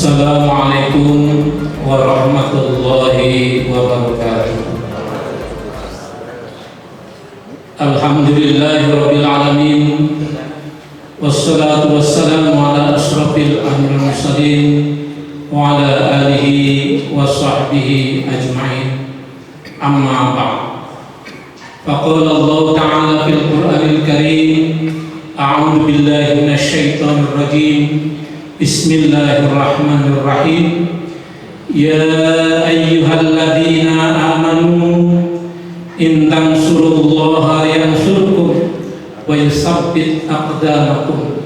Assalamualaikum warahmatullahi wabarakatuh. Alhamdulillahirabbil alamin. Wassalatu wassalamu ala asyrafil anbiya'i wal mursalin wa ala alihi wa sahbihi ajma'in. Amma ba'd. Faqala Allah ta'ala fil Qur'anil Karim, a'udzu billahi minasyaitonir rajim. Bismillahirrahmanirrahim. Ya ayyuhalladzina amanu in tansurullaha yansurkum wa yusabbit aqdamakum.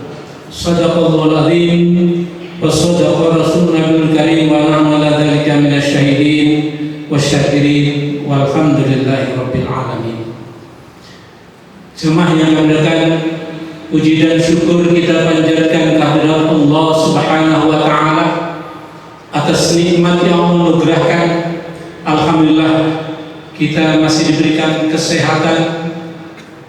Shadaqallahul azim wa shadaqa rasulunal karim wa nahnu ala dzalika minasyahidin wasyakirin walhamdulillahi rabbil alamin. Jemaah yang dimuliakan, puji dan syukur kita panjatkan kehadirat Allah Subhanahu wa taala atas nikmat yang Allah anugerahkan. Alhamdulillah kita masih diberikan kesehatan,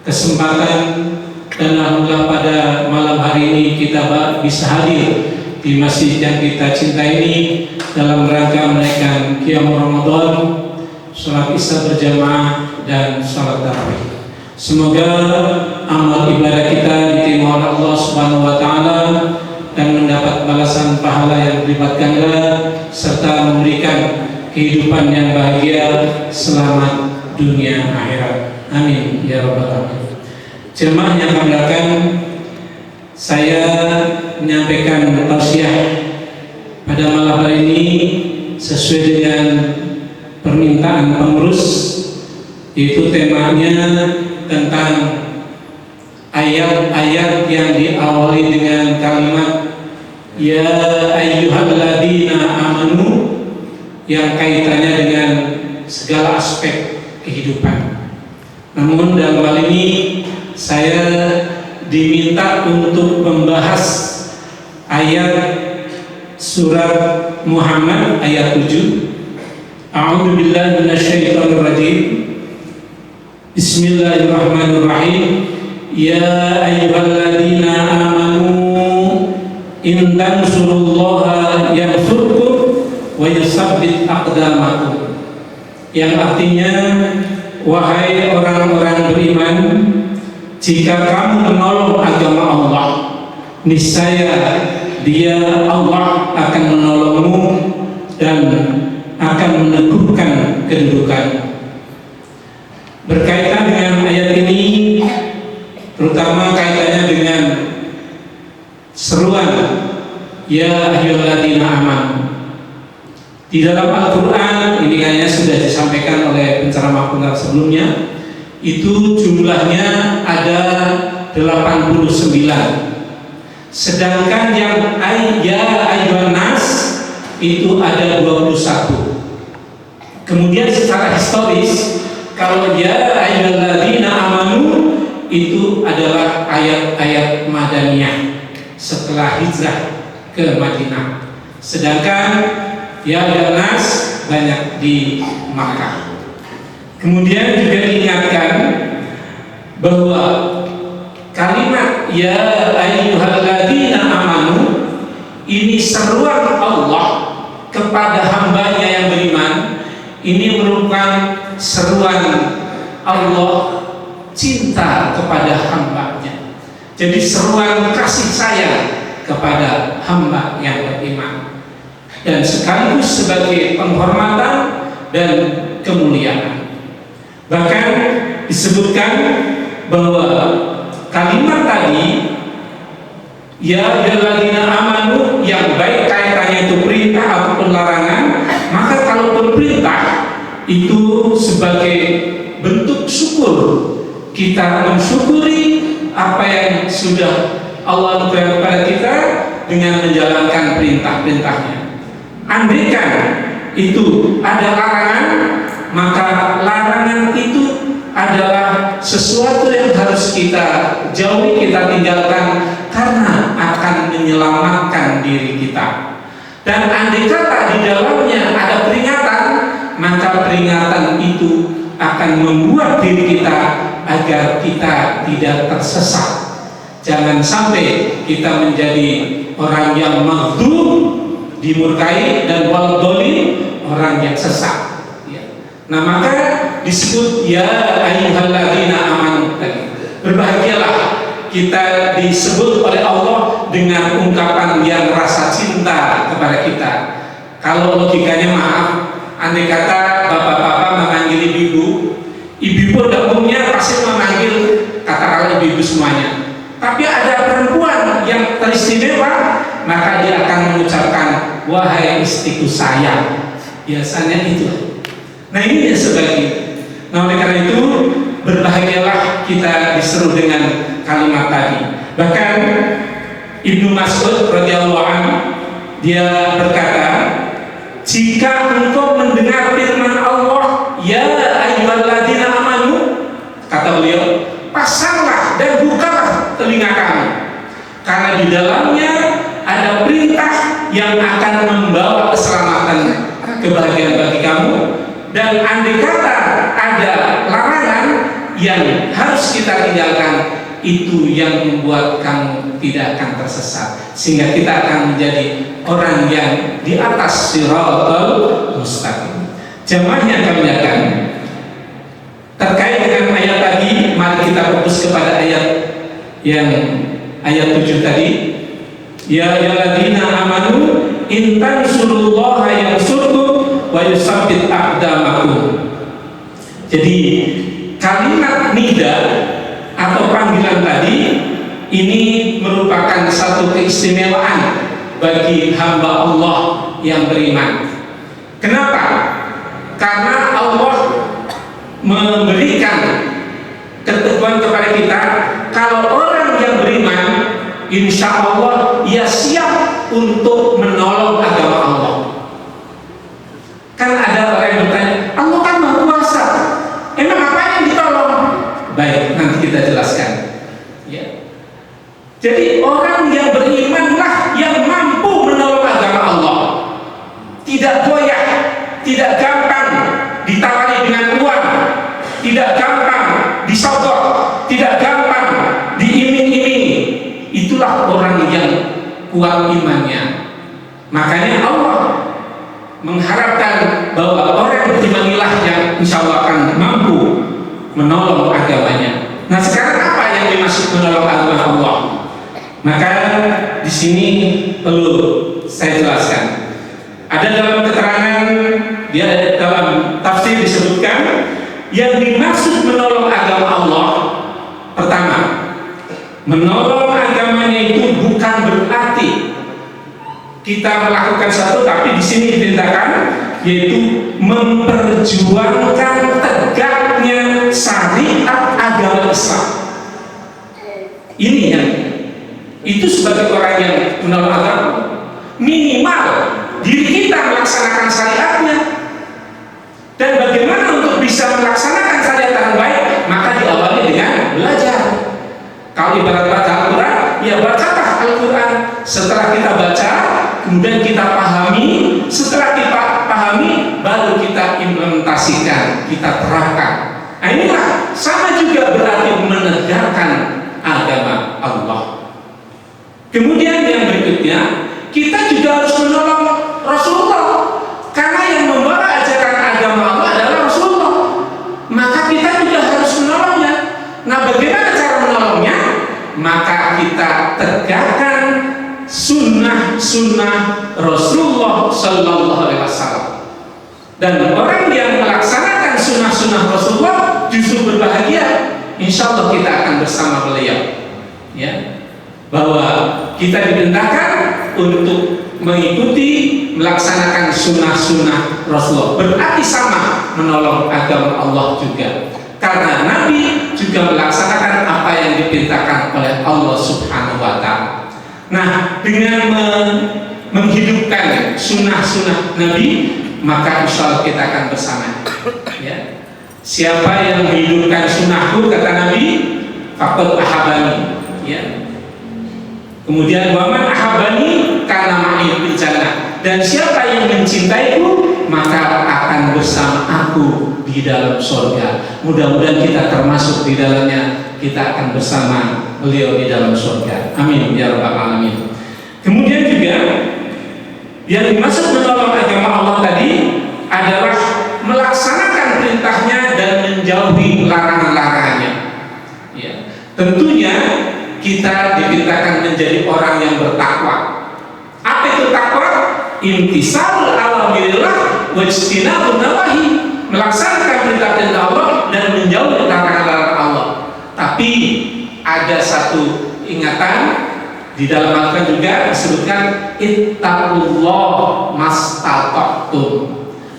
kesempatan, dan alhamdulillah pada malam hari ini kita bisa hadir di masjid yang kita cintai ini dalam rangka menaikkan qiyam Ramadan, salat Isya berjamaah dan salat tarawih. Semoga amal ibadah kita diterima oleh Allah Subhanahu wa taala dan mendapat balasan pahala yang berlipat ganda serta memberikan kehidupan yang bahagia selamat dunia akhirat. Amin ya rabbal alamin. Jemaah yang kami muliakan, saya menyampaikan tausiah pada malam hari ini sesuai dengan permintaan pengurus, yaitu temanya tentang ayat-ayat yang diawali dengan kalimat ya ayyuhalladzina amanu, yang kaitannya dengan segala aspek kehidupan. Namun dalam hal ini saya diminta untuk membahas ayat surat Muhammad ayat 7. A'udzu billahi minasyaitonir rajim. Bismillahirrahmanirrahim. Ya ayyuhalladzina amanu in tansurullaha yansurkum wa yusabbit aqdamakum. Yang artinya, wahai orang-orang beriman, jika kamu menolong agama Allah, niscaya Dia Allah akan menolongmu dan akan meneguhkan kedudukan. Berkaitan dengan ayat ini, terutama kaitannya dengan seruan ya ayyuhalladzina amanu. Di dalam Al-Quran, ini kayaknya sudah disampaikan oleh penceramah sebelumnya, itu jumlahnya ada 89. Sedangkan yang ya ayyuhan nas itu ada 21. Kemudian secara historis, kalau ya ayyuhalladzina amanu itu adalah ayat-ayat Madaniyah setelah hijrah ke Madinah. Sedangkan ya ayyuhan nas banyak di Makkah. Kemudian juga diingatkan bahwa kalimat ya ayyuhalladzina amanu ini seruan Allah kepada hambanya yang beriman. Ini merupakan seruan Allah cinta kepada hambanya. Jadi seruan kasih sayang kepada hamba yang beriman, dan sekaligus sebagai penghormatan dan kemuliaan. Bahkan disebutkan bahwa kalimat tadi ya ayyuhalladzina amanu yang baik kaitannya itu perintah ataupun larangan, maka kalau perintah itu sebagai bentuk syukur, kita mensyukuri apa yang sudah Allah berikan kepada kita dengan menjalankan perintah-perintahnya. Andaikan itu ada larangan, maka larangan itu adalah sesuatu yang harus kita jauhi, kita tinggalkan, karena akan menyelamatkan diri kita. Dan andai kata di dalamnya ada peringatan, maka peringatan itu akan membuat diri kita agar kita tidak tersesat. Jangan sampai kita menjadi orang yang maghdub dimurkai, dan wal dhalin, orang yang sesat. Ya. Nah, maka disebut ya ayyuhalladzina amanu tadi. Berbahagialah kita disebut oleh Allah dengan ungkapan yang rasa cinta kepada kita. Kalau logikanya, maaf, andai kata bapak-bapak memanggil ibu, ibu pada umumnya pasti memanggil katakanlah ibu semuanya. Tapi ada perempuan yang teristimewa, maka dia akan mengucapkan wahai istriku sayang. Biasanya itu. Nah, ini yang sebagai. Nah, oleh karena itu berbahagialah kita diseru dengan kalimat tadi. Bahkan Ibnu Mas'ud radhiyallahu anhu dia berkata, jika engkau mendengar firman Allah, ya ayyuhalladzina amanu, kata beliau, pasanglah dan bukalah telinga kamu, karena di dalamnya ada perintah yang akan membawa keselamatan, kebahagiaan bagi kamu, dan andai kata ada larangan yang harus kita tinggalkan, itu yang membuat kamu tidak akan tersesat, sehingga kita akan menjadi orang yang di atas siratal mustaqim. Jemaah yang kami muliakan, terkait dengan ayat tadi, mari kita fokus kepada ayat yang ayat 7 tadi. Ya ayyuhalladzina amanu in tansurullaha yansurkum wa yusabbit aqdamakum. Jadi kalimat nida atau panggilan tadi ini merupakan satu keistimewaan bagi hamba Allah yang beriman. Kenapa? Karena Allah memberikan ketentuan kepada kita, kalau orang yang beriman, insya Allah ia siap untuk menolong agama Allah. Kan ada orang yang bertanya, Allah kan Maha Kuasa, emang apa yang ditolong? Baik, nanti kita jelaskan. Ya. Jadi orang yang berimanlah yang mampu menolong agama Allah. Tidak goyah, tidak gampang ditawari dengan uang, tidak gampang disogok, tidak gampang diiming-imingi. Itulah orang yang kuat imannya. Makanya Allah mengharapkan bahwa orang berimanlah yang insya Allah akan mampu menolong agamanya. Nah, sekarang apa yang dimaksud menolong agama Allah? Maka di sini perlu saya jelaskan. Ada dalam keterangan, dia dalam tafsir disebutkan yang dimaksud menolong agama Allah. Pertama, menolong agamanya itu bukan berarti kita melakukan satu, tapi di sini diperintahkan yaitu memperjuangkan tegaknya syariat agama Islam. Ini yang itu sebagai orang yang menolong agama, minimal diri kita melaksanakan syariatnya. Dan bagaimana untuk bisa melaksanakan syariat dengan baik? Maka diawali dengan belajar. Kalau ibarat baca Al-Quran, ya bacalah Al-Quran. Setelah kita baca, kemudian kita pahami. Setelah kita pahami, baru kita implementasikan, kita terapkan. Nah, inilah sama juga berarti menegakkan agama Allah. Kemudian yang berikutnya, kita juga harus menolong Rasulullah, karena yang membawa ajaran agama Allah adalah Rasulullah. Maka kita juga harus menolongnya. Nah, bagaimana cara menolongnya? Maka kita tegakkan sunnah-sunnah Rasulullah Sallallahu Alaihi Wasallam. Dan orang yang melaksanakan sunnah-sunnah Rasulullah justru berbahagia. Insya Allah kita akan bersama beliau. Ya, bahwa kita diperintahkan untuk mengikuti, melaksanakan sunnah-sunnah Rasulullah. Berarti sama menolong agama Allah juga. Karena Nabi juga melaksanakan apa yang diperintahkan oleh Allah Subhanahu wa Ta'ala. Nah, dengan menghidupkan sunnah-sunnah Nabi, maka insya Allah kita akan bersama. Ya. Siapa yang menghidupkan sunnahku, kata Nabi, faqad ahabani. Ya. Kemudian waman ahabani karena ma'i fil jannah. Dan siapa yang mencintaiku, maka akan bersama aku di dalam surga. Mudah-mudahan kita termasuk di dalamnya. Kita akan bersama beliau di dalam surga. Amin ya rabbal alamin. Kemudian juga Yang dimaksud menolong agama Allah tadi adalah melaksanakan perintahnya dan menjauhi larangan-larangannya. Ya. Tentunya kita diperintahkan menjadi orang yang bertakwa. Apa itu takwa? Imtisalul awamirillah wajtinabun nawahi, melaksanakan perintah Allah dan menjauhi larangan-larangan Allah. Tapi ada satu ingatan di dalam Al-Quran juga disebutkan ittaqullah mastata'tum,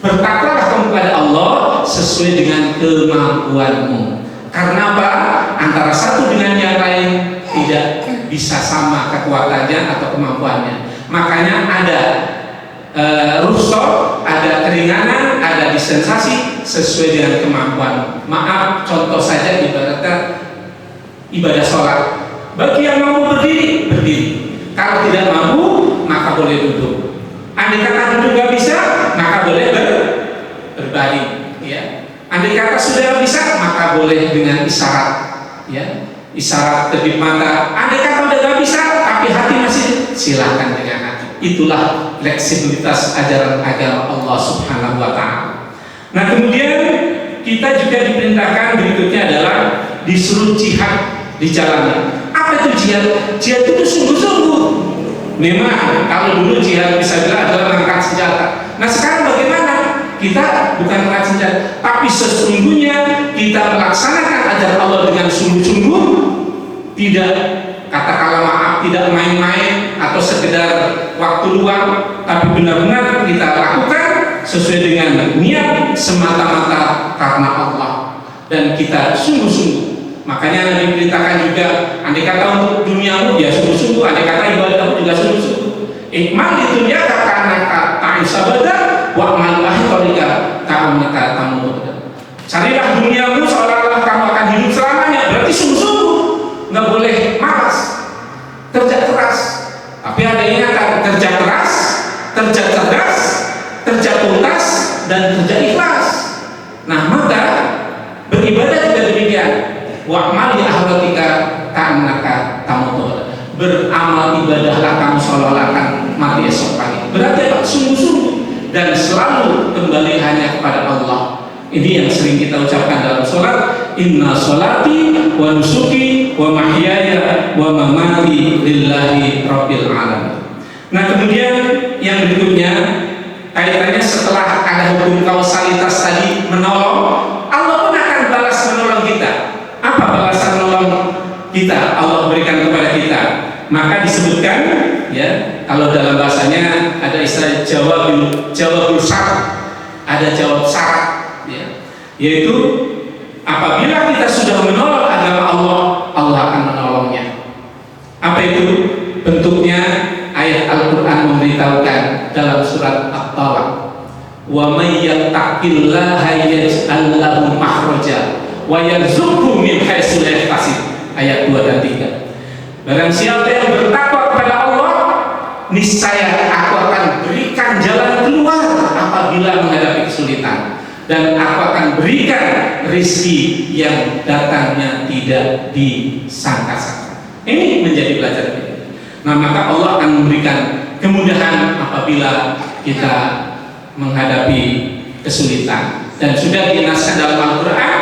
bertakwalah kamu kepada Allah sesuai dengan kemampuanmu. Karena apa? Antara satu dengan yang lain tidak bisa sama kekuatannya atau kemampuannya. Makanya ada rukhsah, ada keringanan, ada dispensasi sesuai dengan kemampuan. Maaf, contoh saja ibadah sholat. Bagi yang mampu berdiri, berdiri. Kalau tidak mampu, maka boleh duduk. Andai kata duduk nggak bisa, maka boleh berbaring. Ya. Andai kata sudah bisa, maka boleh dengan isyarat. Ya. Isyarat kedip mata. Andai kata udah nggak bisa, tapi hati masih, silakan dengan hati. Itulah fleksibilitas ajaran agama Allah Subhanahu Wa Taala. Nah, kemudian kita juga diperintahkan berikutnya adalah disuruh jihad di jalannya. Apa itu jihad? Jihad itu sungguh-sungguh. Memang kalau dulu jihad bisa bilang adalah mengangkat senjata. Nah, sekarang bagaimana? Kita bukan mengangkat senjata, tapi sesungguhnya kita melaksanakan ajaran Allah dengan sungguh-sungguh, tidak kata-kata maaf, tidak main-main atau sekedar waktu luang, tapi benar-benar kita lakukan sesuai dengan niat semata-mata karena Allah, dan kita sungguh-sungguh. Makanya Nabi perintahkan juga, andai kata untuk duniamu ya sungguh-sungguh, andai kata ibadahmu juga sungguh-sungguh. Ikmal itu dia karena ta'in sabada wa amal akhirika ta'amnaka tamu. Carilah duniamu seolah-olah kamu akan hidup selamanya, berarti sungguh-sungguh, nggak boleh malas, kerja keras. Tapi ada yang ingatkan, kerja keras, kerja cerdas, kerja tuntas, dan kerja ikhlas. Nah, maka beribadah juga demikian. Wa'mal li akhiratika ka'annaka tamut. Beramal ibadahlah kamu seolah-olah akan mati esok pagi. Berarti apa? Sungguh-sungguh dan selalu kembali hanya kepada Allah. Ini yang sering kita ucapkan dalam sholat. Inna sholati wa nusuki wa mahyaya wa mamati lillahi rabbil alamin. Nah, kemudian yang berikutnya kaitannya setelah ada hukum kausalitas tadi menolong, Allah pun akan balas menolong kita. Apa balasan menolong kita? Allah berikan kepada kita. Maka disebutkan, ya, kalau dalam bahasanya ada istilah jawabul syarat, ada jawab syarat, ya, yaitu apabila kita sudah menolong agama Allah, Allah akan menolongnya. Apa itu? Bentuknya ayat Al-Quran memberitahukan dalam surat At-Talaq, wa may yattaqillaha yaj'al lahu makhraja wa yarzuqhu min haitsu la yahtasib, ayat 2 dan 3. Barang siapa yang bertakwa kepada Allah, niscaya aku akan berikan jalan keluar apabila menghadapi kesulitan, dan aku akan berikan rizki yang datangnya tidak disangka-sangka. Ini menjadi pelajaran kita. Nah, maka Allah akan memberikan kemudahan apabila kita menghadapi kesulitan. Dan sudah dinasihkan dalam Al-Quran,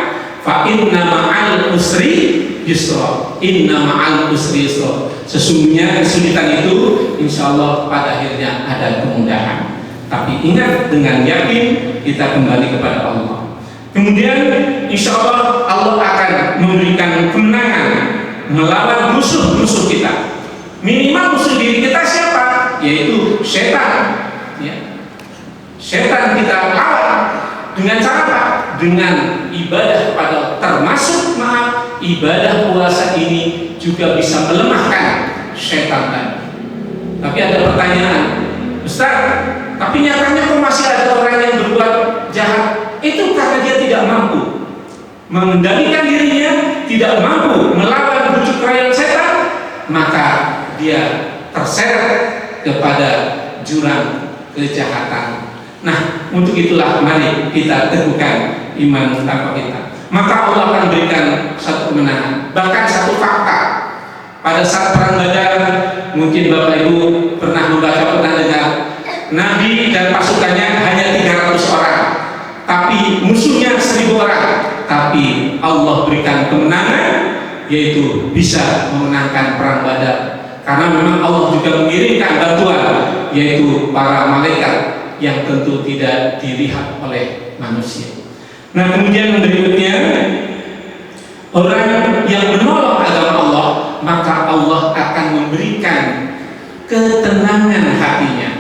fa inna ma'al usri yusra, inna ma'al usri yusra. Sesungguhnya kesulitan itu insya Allah pada akhirnya ada kemudahan. Tapi ingat, dengan yakin kita kembali kepada Allah. Kemudian insya Allah Allah akan memberikan kemenangan melawan musuh-musuh kita. Minimal musuh diri kita siapa? Yaitu setan. Ya. Setan kita lawan dengan cara apa? Dengan ibadah kepada Allah. Termasuk ibadah puasa ini juga bisa melemahkan setan tadi. Tapi ada pertanyaan, Ustaz, tapi nyatanya kok masih ada orang yang berbuat jahat? Itu karena dia tidak mampu mengendalikan dirinya, tidak mampu melawan bujuk rayu setan, maka dia terseret kepada jurang kejahatan. Nah, untuk itulah mari kita teguhkan iman takwa kita. Maka Allah akan berikan satu kemenangan. Bahkan satu fakta, pada saat perang Badar, mungkin Bapak Ibu pernah membaca, pernah dengar, Nabi dan pasukannya hanya 300 orang, tapi musuhnya 1000 orang. Tapi Allah berikan kemenangan, yaitu bisa memenangkan perang Badar. Karena memang Allah juga mengirimkan bantuan, yaitu para malaikat yang tentu tidak dilihat oleh manusia. Nah, kemudian berikutnya, orang yang menolong agama Allah, maka Allah akan memberikan ketenangan hatinya,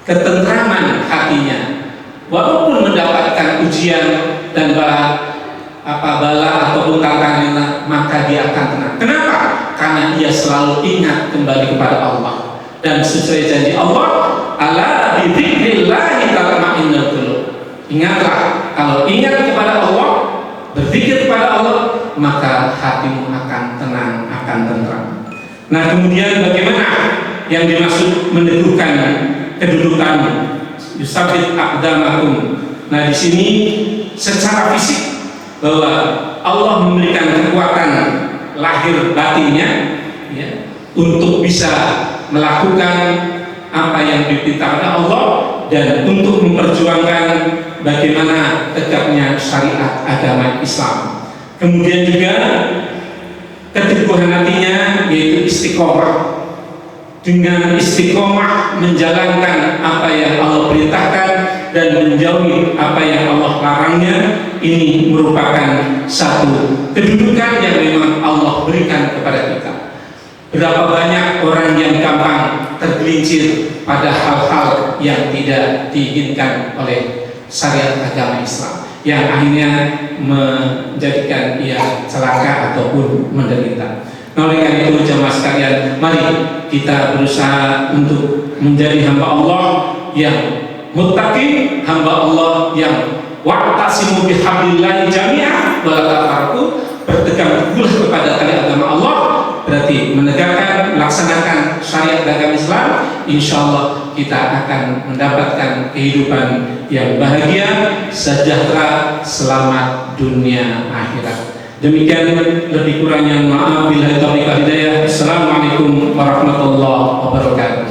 ketentraman hatinya, walaupun mendapatkan ujian dan bala ataupun tantangan, maka dia akan tenang. Kenapa? Karena dia selalu ingat kembali kepada Allah. Dan sesuai janji Allah, ala bi dzikrillahi tatma'innul qulub. Ingatlah, kalau ingat kepada Allah, berzikir kepada Allah, maka hatimu akan tenang, akan tentram. Nah, kemudian bagaimana yang dimaksud meneguhkan kedudukan yusabbit aqdamakum? Nah, di sini secara fisik bahwa Allah memberikan kekuatan lahir batinnya, ya, untuk bisa melakukan apa yang diperintahkan Allah dan untuk memperjuangkan bagaimana tegaknya syariat agama Islam. Kemudian juga keteguhan hatinya, yaitu istiqomah. Dengan istiqomah menjalankan apa yang Allah perintahkan dan menjauhi apa yang Allah larangnya, ini merupakan satu kedudukan yang memang Allah berikan kepada kita. Berapa banyak orang yang gampang tergelincir pada hal-hal yang tidak diinginkan oleh syariat agama Islam, yang akhirnya menjadikan ia celaka ataupun menderita. Nah, oleh karena itu jemaah sekalian, mari kita berusaha untuk menjadi hamba Allah yang muttaqin, hamba Allah yang wa'tasimu bihablillahi jami'an wa la tafarraqu, berpegang teguh kepada tali agama Allah, berarti menegakkan, melaksanakan syariat agama Islam. Insyaallah kita akan mendapatkan kehidupan yang bahagia, sejahtera, selamat dunia akhirat. Demikian, lebih kurangnya maaf, billahi taufiq wal hidayah. Assalamualaikum warahmatullahi wabarakatuh.